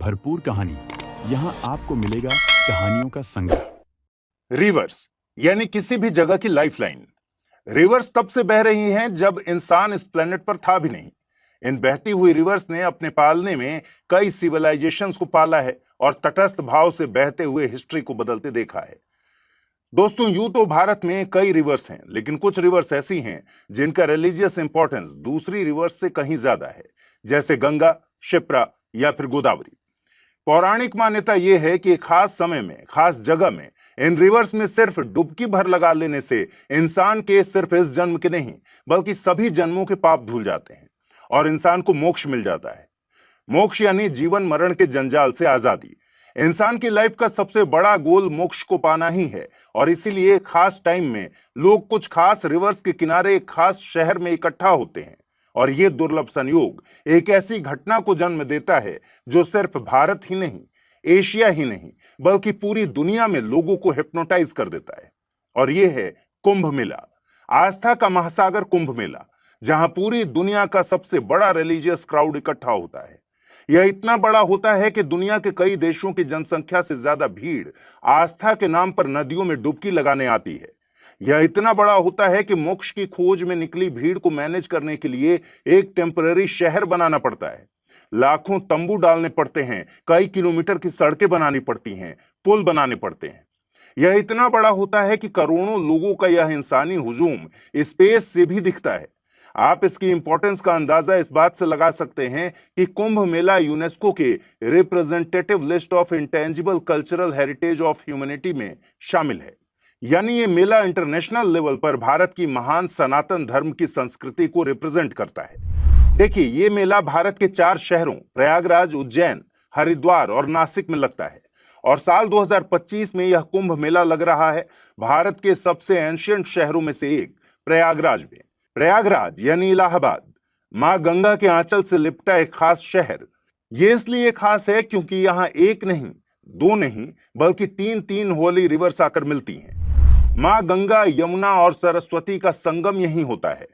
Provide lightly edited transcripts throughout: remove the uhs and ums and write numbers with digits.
भरपूर कहानी। यहाँ आपको मिलेगा कहानियों का संग्रह। रिवर्स यानी किसी भी जगह की लाइफलाइन। रिवर्स तब से बह रही हैं जब इंसान इस प्लेनेट पर था भी नहीं। इन बहती हुई रिवर्स ने अपने पालने में कई सिविलाइजेशंस को पाला है और तटस्थ भाव से बहते हुए हिस्ट्री को बदलते देखा है। दोस्तों, यूं तो भारत में कई रिवर्स हैं, लेकिन कुछ रिवर्स ऐसी हैं जिनका रिलीजियस इंपॉर्टेंस दूसरी रिवर्स से कहीं ज्यादा है, जैसे गंगा, शिप्रा या फिर गोदावरी। पौराणिक मान्यता यह है कि खास समय में, खास जगह में इन रिवर्स में सिर्फ डुबकी भर लगा लेने से इंसान के सिर्फ इस जन्म के नहीं बल्कि सभी जन्मों के पाप धुल जाते हैं और इंसान को मोक्ष मिल जाता है। मोक्ष यानी जीवन मरण के जंजाल से आजादी। इंसान की लाइफ का सबसे बड़ा गोल मोक्ष को पाना ही है और इसीलिए खास टाइम में लोग कुछ खास रिवर्स के किनारे एक खास शहर में इकट्ठा होते हैं और यह दुर्लभ संयोग एक ऐसी घटना को जन्म देता है जो सिर्फ भारत ही नहीं, एशिया ही नहीं बल्कि पूरी दुनिया में लोगों को हिप्नोटाइज कर देता है। और यह है कुंभ मेला, आस्था का महासागर कुंभ मेला, जहां पूरी दुनिया का सबसे बड़ा रिलीजियस क्राउड इकट्ठा होता है। यह इतना बड़ा होता है कि दुनिया के कई देशों की जनसंख्या से ज्यादा भीड़ आस्था के नाम पर नदियों में डुबकी लगाने आती है। यह इतना बड़ा होता है कि मोक्ष की खोज में निकली भीड़ को मैनेज करने के लिए एक टेम्पररी शहर बनाना पड़ता है। लाखों तंबू डालने पड़ते हैं, कई किलोमीटर की सड़कें बनानी पड़ती हैं, पुल बनाने पड़ते हैं। यह इतना बड़ा होता है कि करोड़ों लोगों का यह इंसानी हुजूम स्पेस से भी दिखता है। आप इसकी इंपॉर्टेंस का अंदाजा इस बात से लगा सकते हैं कि कुंभ मेला यूनेस्को के representative list of intangible cultural heritage of humanity में शामिल है। यानी ये मेला इंटरनेशनल लेवल पर भारत की महान सनातन धर्म की संस्कृति को रिप्रेजेंट करता है। देखिए, ये मेला भारत के 4 शहरों प्रयागराज, उज्जैन, हरिद्वार और नासिक में लगता है और साल 2025 में यह कुंभ मेला लग रहा है भारत के सबसे एंशिएंट शहरों में से एक प्रयागराज में। प्रयागराज यानी इलाहाबाद, मां गंगा के आंचल से लिपटा एक खास शहर। यह इसलिए खास है क्योंकि यहां एक नहीं, 2 नहीं बल्कि 3 होली रिवर्स आकर मिलती हैं। मां गंगा, यमुना और सरस्वती का संगम यहीं होता है।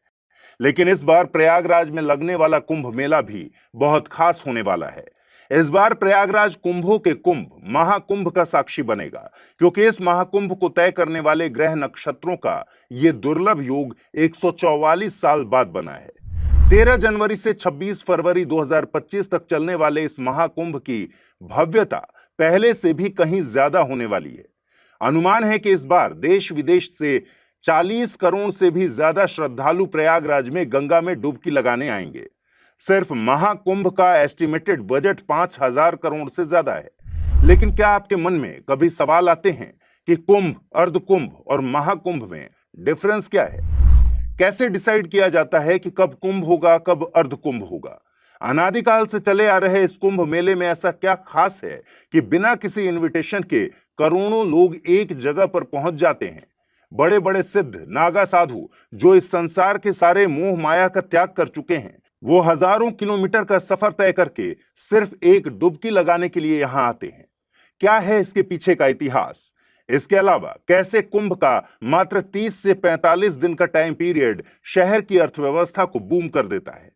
लेकिन इस बार प्रयागराज में लगने वाला कुंभ मेला भी बहुत खास होने वाला है। इस बार प्रयागराज कुंभों के कुंभ, महाकुंभ का साक्षी बनेगा, क्योंकि इस महाकुंभ को तय करने वाले ग्रह नक्षत्रों का यह दुर्लभ योग 144 साल बाद बना है। 13 जनवरी से 26 फरवरी 2025 तक चलने वाले इस महाकुंभ की भव्यता पहले से भी कहीं ज्यादा होने वाली है। अनुमान है कि इस बार देश विदेश से 40 करोड़ से भी ज्यादा श्रद्धालु प्रयागराज में गंगा में डुबकी लगाने आएंगे। सिर्फ महाकुंभ का एस्टिमेटेड बजट 5,000 करोड़ से ज्यादा है। लेकिन क्या आपके मन में कभी सवाल आते हैं कि कुंभ, अर्धकुंभ और महाकुंभ में डिफरेंस क्या है? कैसे डिसाइड किया जाता है कि कब कुंभ होगा, कब अर्धकुंभ होगा? अनादिकाल से चले आ रहे इस कुंभ मेले में ऐसा क्या खास है कि बिना किसी इनविटेशन के करोड़ों लोग एक जगह पर पहुंच जाते हैं? बड़े बड़े सिद्ध, नागा साधु जो इस संसार के सारे मोह माया का त्याग कर चुके हैं, वो हजारों किलोमीटर का सफर तय करके सिर्फ एक डुबकी लगाने के लिए यहां आते हैं। क्या है इसके पीछे का इतिहास? इसके अलावा कैसे कुंभ का मात्र 30 से 45 दिन का टाइम पीरियड शहर की अर्थव्यवस्था को बूम कर देता है?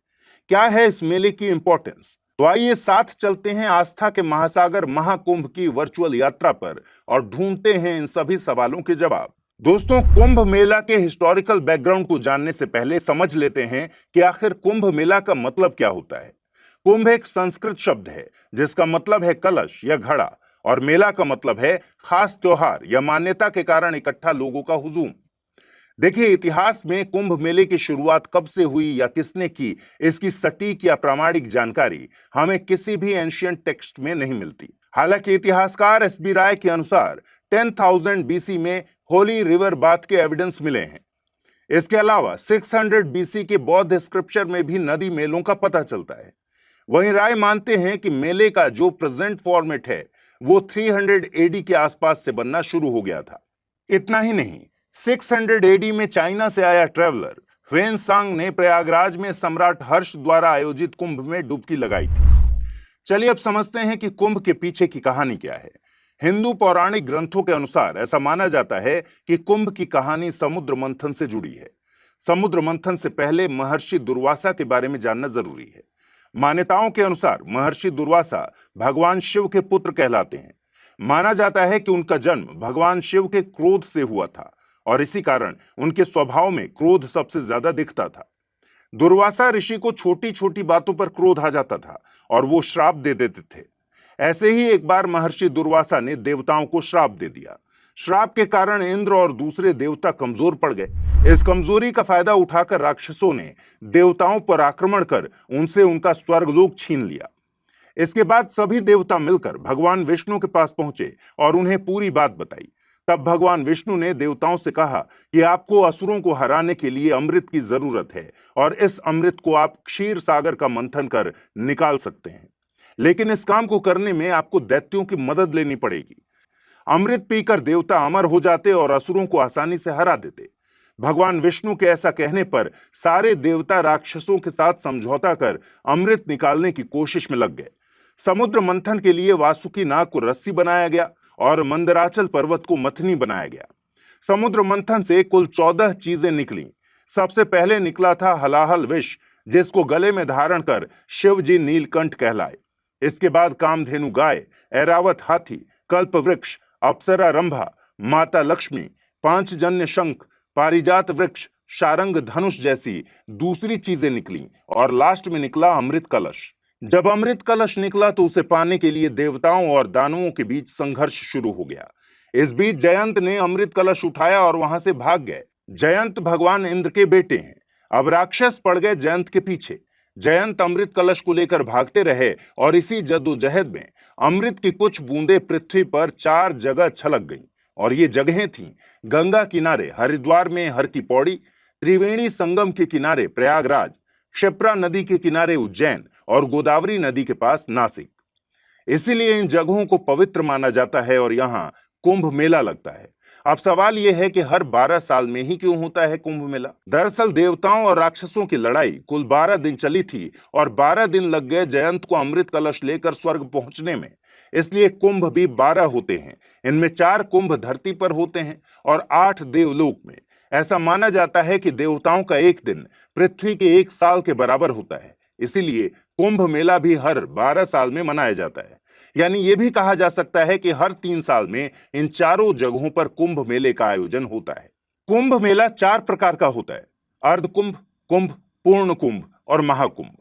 क्या है इस मेले की इंपॉर्टेंस? तो आइए साथ चलते हैं आस्था के महासागर महाकुंभ की वर्चुअल यात्रा पर और ढूंढते हैं इन सभी सवालों के जवाब। दोस्तों, कुंभ मेला के हिस्टोरिकल बैकग्राउंड को जानने से पहले समझ लेते हैं कि आखिर कुंभ मेला का मतलब क्या होता है। कुंभ एक संस्कृत शब्द है जिसका मतलब है कलश या घड़ा और मेला का मतलब है खास त्योहार या मान्यता के कारण इकट्ठा लोगों का हुजूम। देखिए, इतिहास में कुंभ मेले की शुरुआत कब से हुई या किसने की, इसकी सटीक या प्रामाणिक जानकारी हमें किसी भी एंशिएंट टेक्स्ट में नहीं मिलती। हालांकि इतिहासकार एस.बी. राय के अनुसार 10,000 बीसी में होली रिवर बाथ के एविडेंस मिले हैं। इसके अलावा 600 बीसी के बौद्ध स्क्रिप्चर में भी नदी मेलों का पता चलता है। वहीं राय मानते हैं कि मेले का जो प्रेजेंट फॉर्मेट है वो 300 एडी के आसपास से बनना शुरू हो गया था। इतना ही नहीं, 600 एडी में चाइना से आया ट्रेवलर ह्वेनसांग ने प्रयागराज में सम्राट हर्ष द्वारा आयोजित कुंभ में डुबकी लगाई थी। चलिए अब समझते हैं कि कुंभ के पीछे की कहानी क्या है। हिंदू पौराणिक ग्रंथों के अनुसार ऐसा माना जाता है कि कुंभ की कहानी समुद्र मंथन से जुड़ी है। समुद्र मंथन से पहले महर्षि दुर्वासा के बारे में जानना जरूरी है। मान्यताओं के अनुसार महर्षि दुर्वासा भगवान शिव के पुत्र कहलाते हैं। माना जाता है कि उनका जन्म भगवान शिव के क्रोध से हुआ था और इसी कारण उनके स्वभाव में क्रोध सबसे ज्यादा दिखता था। दुर्वासा ऋषि को छोटी छोटी बातों पर क्रोध आ जाता था और वो श्राप दे देते थे। ऐसे ही एक बार महर्षि दुर्वासा ने देवताओं को श्राप दे दिया। श्राप के कारण इंद्र और दूसरे देवता कमजोर पड़ गए। इस कमजोरी का फायदा उठाकर राक्षसों ने देवताओं पर आक्रमण कर उनसे उनका स्वर्गलोक छीन लिया। इसके बाद सभी देवता मिलकर भगवान विष्णु के पास पहुंचे और उन्हें पूरी बात बताई। तब भगवान विष्णु ने देवताओं से कहा कि आपको असुरों को हराने के लिए अमृत की जरूरत है और इस अमृत को आप क्षीर सागर का मंथन कर निकाल सकते हैं, लेकिन इस काम को करने में आपको दैत्यों की मदद लेनी पड़ेगी। अमृत पीकर देवता अमर हो जाते और असुरों को आसानी से हरा देते। भगवान विष्णु के ऐसा कहने पर सारे देवता राक्षसों के साथ समझौता कर अमृत निकालने की कोशिश में लग गए। समुद्र मंथन के लिए वासुकी नाग को रस्सी बनाया गया और मंदराचल पर्वत को मथनी बनाया गया। समुद्र मंथन से कुल 14 चीजें निकली। सबसे पहले निकला था हलाहल विष, जिसको गले में धारण कर शिव जी नीलकंठ कहलाए। इसके बाद कामधेनु गाय, ऐरावत हाथी, कल्प वृक्ष, अप्सरा रंभा, माता लक्ष्मी, पांचजन्य शंख, पारिजात वृक्ष, शारंग धनुष जैसी दूसरी चीजें निकली और लास्ट में निकला अमृत कलश। जब अमृत कलश निकला तो उसे पाने के लिए देवताओं और दानवों के बीच संघर्ष शुरू हो गया। इस बीच जयंत ने अमृत कलश उठाया और वहां से भाग गए। जयंत भगवान इंद्र के बेटे हैं। अब राक्षस पड़ गए जयंत के पीछे। जयंत अमृत कलश को लेकर भागते रहे और इसी जद्दोजहद में अमृत की कुछ बूंदें पृथ्वी पर 4 जगह छलक गईं और ये जगहें थीं गंगा किनारे हरिद्वार में हर की पौड़ी, त्रिवेणी संगम के किनारे प्रयागराज, क्षिप्रा नदी के किनारे उज्जैन और गोदावरी नदी के पास नासिक। इसीलिए इन जगहों को पवित्र माना जाता है और यहाँ कुंभ मेला लगता है। अब सवाल यह है कि हर 12 साल में ही क्यों होता है कुंभ मेला? दरअसल देवताओं और राक्षसों की लड़ाई कुल 12 दिन चली थी और 12 दिन लग गए जयंत को अमृत कलश लेकर स्वर्ग पहुंचने में। इसलिए कुंभ भी 12 होते हैं। इनमें 4 कुंभ धरती पर होते हैं और 8 देवलोक में। ऐसा माना जाता है कि देवताओं का एक दिन पृथ्वी के 1 साल के बराबर होता है। इसीलिए कुंभ मेला भी हर 12 साल में मनाया जाता है। यानी यह भी कहा जा सकता है कि हर 3 साल में इन चारों जगहों पर कुंभ मेले का आयोजन होता है। कुंभ मेला 4 प्रकार का होता है: अर्ध कुंभ, कुंभ, पूर्ण कुंभ और महाकुंभ।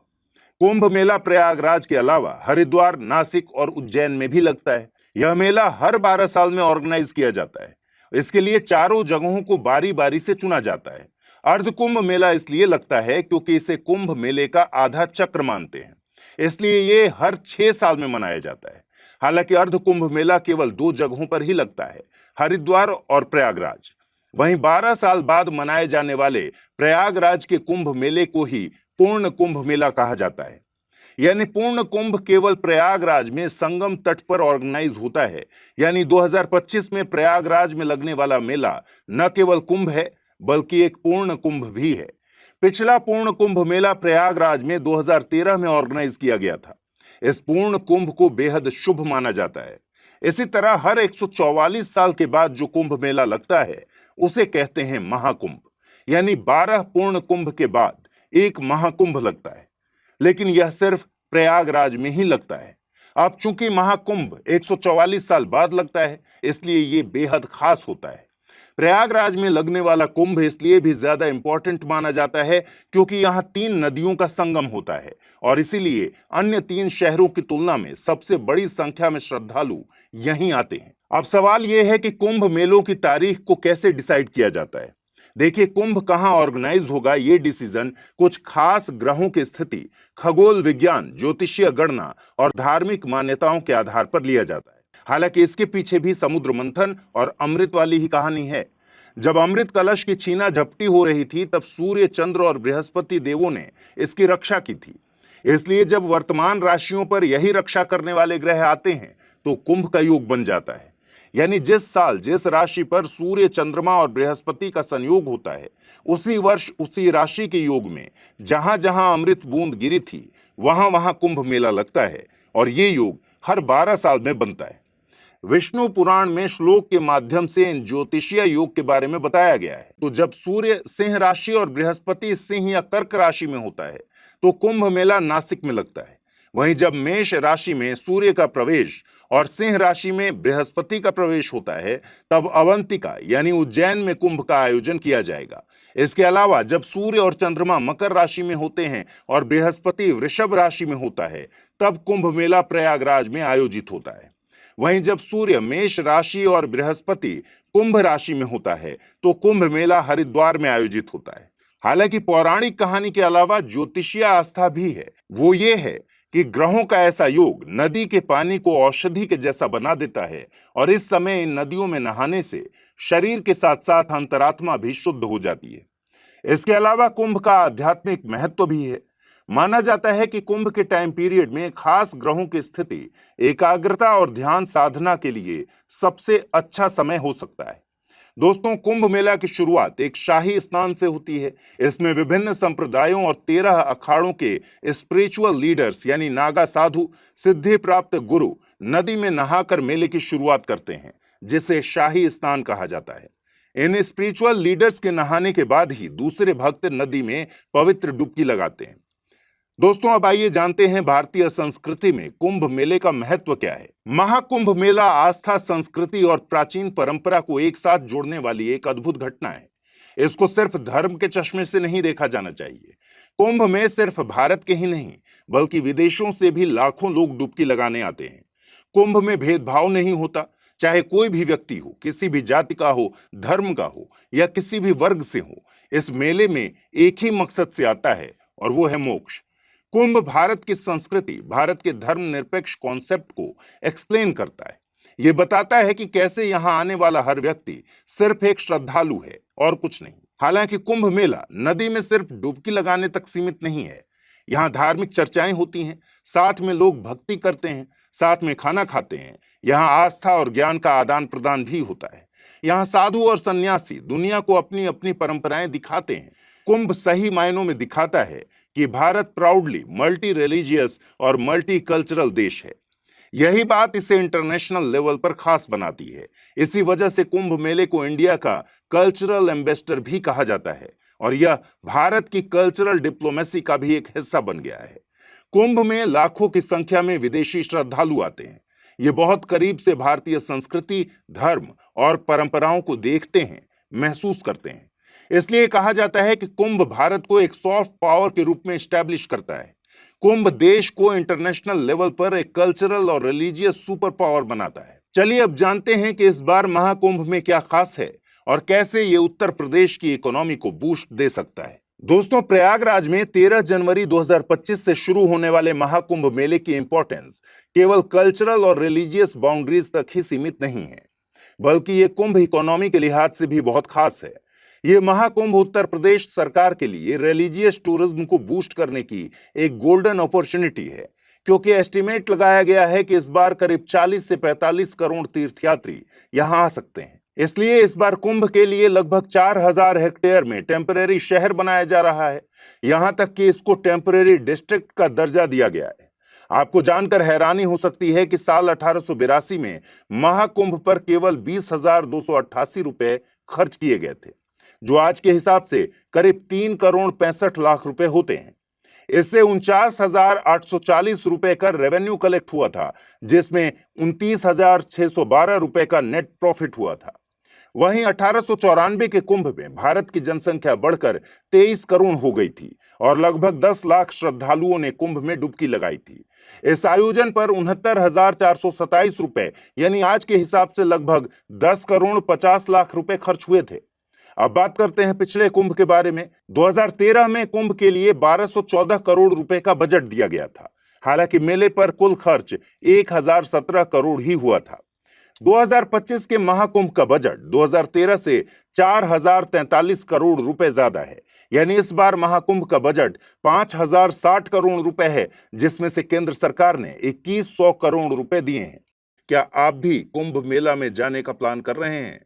कुंभ मेला प्रयागराज के अलावा हरिद्वार, नासिक और उज्जैन में भी लगता है। यह मेला हर 12 साल में ऑर्गेनाइज किया जाता है। इसके लिए चारों जगहों को बारी बारी से चुना जाता है। अर्ध कुंभ मेला इसलिए लगता है क्योंकि इसे कुंभ मेले का आधा चक्र मानते हैं, इसलिए ये हर 6 साल में मनाया जाता है। हालांकि अर्ध कुंभ मेला केवल 2 जगहों पर ही लगता है, हरिद्वार और प्रयागराज। वहीं 12 साल बाद मनाए जाने वाले प्रयागराज के कुंभ मेले को ही पूर्ण कुंभ मेला कहा जाता है। यानी पूर्ण कुंभ केवल प्रयागराज में संगम तट पर ऑर्गेनाइज होता है। यानी 2025 में प्रयागराज में लगने वाला मेला न केवल कुंभ है बल्कि एक पूर्ण कुंभ भी है। पिछला पूर्ण कुंभ मेला प्रयागराज में 2013 में ऑर्गेनाइज किया गया था। इस पूर्ण कुंभ को बेहद शुभ माना जाता है। इसी तरह हर 144 साल के बाद जो कुंभ मेला लगता है उसे कहते हैं महाकुंभ। यानी 12 पूर्ण कुंभ के बाद एक महाकुंभ लगता है, लेकिन यह सिर्फ प्रयागराज में ही लगता है। अब चूंकि महाकुंभ 144 साल बाद लगता है, इसलिए ये बेहद खास होता है। प्रयागराज में लगने वाला कुंभ इसलिए भी ज्यादा इंपॉर्टेंट माना जाता है क्योंकि यहाँ 3 नदियों का संगम होता है और इसीलिए अन्य 3 शहरों की तुलना में सबसे बड़ी संख्या में श्रद्धालु यहीं आते हैं। अब सवाल यह है कि कुंभ मेलों की तारीख को कैसे डिसाइड किया जाता है। देखिए, कुंभ कहाँ ऑर्गेनाइज होगा ये डिसीजन कुछ खास ग्रहों की स्थिति, खगोल विज्ञान, ज्योतिषीय गणना और धार्मिक मान्यताओं के आधार पर लिया जाता है। हालांकि इसके पीछे भी समुद्र मंथन और अमृत वाली ही कहानी है। जब अमृत कलश की छीना झपटी हो रही थी तब सूर्य, चंद्र और बृहस्पति देवों ने इसकी रक्षा की थी। इसलिए जब वर्तमान राशियों पर यही रक्षा करने वाले ग्रह आते हैं तो कुंभ का योग बन जाता है। यानी जिस साल जिस राशि पर सूर्य, चंद्रमा और बृहस्पति का संयोग होता है, उसी वर्ष उसी राशि के योग में जहां जहां अमृत बूंद गिरी थी वहां वहां कुंभ मेला लगता है और ये योग हर 12 साल में बनता है। विष्णु पुराण में श्लोक के माध्यम से इन ज्योतिषीय योग के बारे में बताया गया है। तो जब सूर्य सिंह राशि और बृहस्पति सिंह या कर्क राशि में होता है तो कुंभ मेला नासिक में लगता है। वहीं जब मेष राशि में सूर्य का प्रवेश और सिंह राशि में बृहस्पति का प्रवेश होता है, तब अवंतिका यानी उज्जैन में कुंभ का आयोजन किया जाएगा। इसके अलावा जब सूर्य और चंद्रमा मकर राशि में होते हैं और बृहस्पति वृषभ राशि में होता है, तब कुंभ मेला प्रयागराज में आयोजित होता है। वहीं जब सूर्य मेष राशि और बृहस्पति कुंभ राशि में होता है, तो कुंभ मेला हरिद्वार में आयोजित होता है। हालांकि पौराणिक कहानी के अलावा ज्योतिषीय आस्था भी है। वो ये है कि ग्रहों का ऐसा योग नदी के पानी को औषधि के जैसा बना देता है और इस समय इन नदियों में नहाने से शरीर के साथ साथ अंतरात्मा भी शुद्ध हो जाती है। इसके अलावा कुंभ का आध्यात्मिक महत्व भी है। माना जाता है कि कुंभ के टाइम पीरियड में खास ग्रहों की स्थिति एकाग्रता और ध्यान साधना के लिए सबसे अच्छा समय हो सकता है। दोस्तों, कुंभ मेला की शुरुआत एक शाही स्नान से होती है। इसमें विभिन्न संप्रदायों और 13 अखाड़ों के स्पिरिचुअल लीडर्स यानी नागा साधु, सिद्धि प्राप्त गुरु नदी में नहाकर मेले की शुरुआत करते हैं, जिसे शाही स्नान कहा जाता है। इन स्पिरिचुअल लीडर्स के नहाने के बाद ही दूसरे भक्त नदी में पवित्र डुबकी लगाते हैं। दोस्तों, अब आइए जानते हैं भारतीय संस्कृति में कुंभ मेले का महत्व क्या है। महाकुंभ मेला आस्था, संस्कृति और प्राचीन परंपरा को एक साथ जोड़ने वाली एक अद्भुत घटना है। इसको सिर्फ धर्म के चश्मे से नहीं देखा जाना चाहिए। कुंभ में सिर्फ भारत के ही नहीं बल्कि विदेशों से भी लाखों लोग डुबकी लगाने आते हैं। कुंभ में भेदभाव नहीं होता, चाहे कोई भी व्यक्ति हो, किसी भी जाति का हो, धर्म का हो या किसी भी वर्ग से हो। इस मेले में एक ही मकसद से आता है और वो है मोक्ष। कुंभ भारत की संस्कृति, भारत के धर्मनिरपेक्ष कॉन्सेप्ट को एक्सप्लेन करता है। ये बताता है कि कैसे यहाँ आने वाला हर व्यक्ति सिर्फ एक श्रद्धालु है और कुछ नहीं। हालांकि कुंभ मेला नदी में सिर्फ डुबकी लगाने तक सीमित नहीं है। यहाँ धार्मिक चर्चाएं होती हैं, साथ में लोग भक्ति करते हैं, साथ में खाना खाते हैं। यहाँ आस्था और ज्ञान का आदान प्रदान भी होता है। यहाँ साधु और सन्यासी दुनिया को अपनी अपनी परंपराएं दिखाते हैं। कुंभ सही मायनों में दिखाता है कि भारत प्राउडली मल्टी रिलीजियस और मल्टी कल्चरल देश है। यही बात इसे इंटरनेशनल लेवल पर खास बनाती है। इसी वजह से कुंभ मेले को इंडिया का कल्चरल एम्बेसडर भी कहा जाता है और यह भारत की कल्चरल डिप्लोमेसी का भी एक हिस्सा बन गया है। कुंभ में लाखों की संख्या में विदेशी श्रद्धालु आते हैं। ये बहुत करीब से भारतीय संस्कृति, धर्म और परंपराओं को देखते हैं, महसूस करते हैं। इसलिए कहा जाता है कि कुंभ भारत को एक सॉफ्ट पावर के रूप में एस्टैब्लिश करता है। कुंभ देश को इंटरनेशनल लेवल पर एक कल्चरल और रिलीजियस सुपर पावर बनाता है। चलिए अब जानते हैं कि इस बार महाकुंभ में क्या खास है और कैसे ये उत्तर प्रदेश की इकोनॉमी को बूस्ट दे सकता है। दोस्तों, प्रयागराज में 13 जनवरी 2025 से शुरू होने वाले महाकुंभ मेले की इंपॉर्टेंस केवल कल्चरल और रिलीजियस बाउंड्रीज तक ही सीमित नहीं है, बल्कि ये कुंभ इकोनॉमी के लिहाज से भी बहुत खास है। ये महाकुंभ उत्तर प्रदेश सरकार के लिए रिलीजियस टूरिज्म को बूस्ट करने की एक गोल्डन अपॉर्चुनिटी है, क्योंकि एस्टिमेट लगाया गया है कि इस बार करीब 40 से 45 करोड़ तीर्थयात्री यहां आ सकते हैं। इसलिए इस बार कुंभ के लिए लगभग 4000 हेक्टेयर में टेम्परेरी शहर बनाया जा रहा है। यहां तक कि इसको टेम्परेरी डिस्ट्रिक्ट का दर्जा दिया गया है। आपको जानकर हैरानी हो सकती है कि साल 1882 में महाकुंभ पर केवल 20,288 रुपए खर्च किए गए थे, जो आज के हिसाब से करीब 3 करोड़ 65 लाख रुपए होते हैं। इससे 49,840 रुपए का रेवेन्यू कलेक्ट हुआ था, जिसमें 29,612 रुपए का नेट प्रॉफिट हुआ था। वहीं 1894 के कुंभ में भारत की जनसंख्या बढ़कर 23 करोड़ हो गई थी और लगभग 10 लाख श्रद्धालुओं ने कुंभ में डुबकी लगाई थी। इस आयोजन पर 69,427 रुपए यानी आज के हिसाब से लगभग 10 करोड़ 50 लाख रुपए खर्च हुए थे। अब बात करते हैं पिछले कुंभ के बारे में। 2013 में कुंभ के लिए 1214 करोड़ रुपए का बजट दिया गया था। हालांकि मेले पर कुल खर्च 1017 करोड़ ही हुआ था। 2025 के महाकुंभ का बजट 2013 से 4043 करोड़ रुपए ज्यादा है। यानी इस बार महाकुंभ का बजट 5060 करोड़ रुपए है, जिसमें से केंद्र सरकार ने 2100 करोड़ रुपए दिए हैं। क्या आप भी कुंभ मेला में जाने का प्लान कर रहे हैं?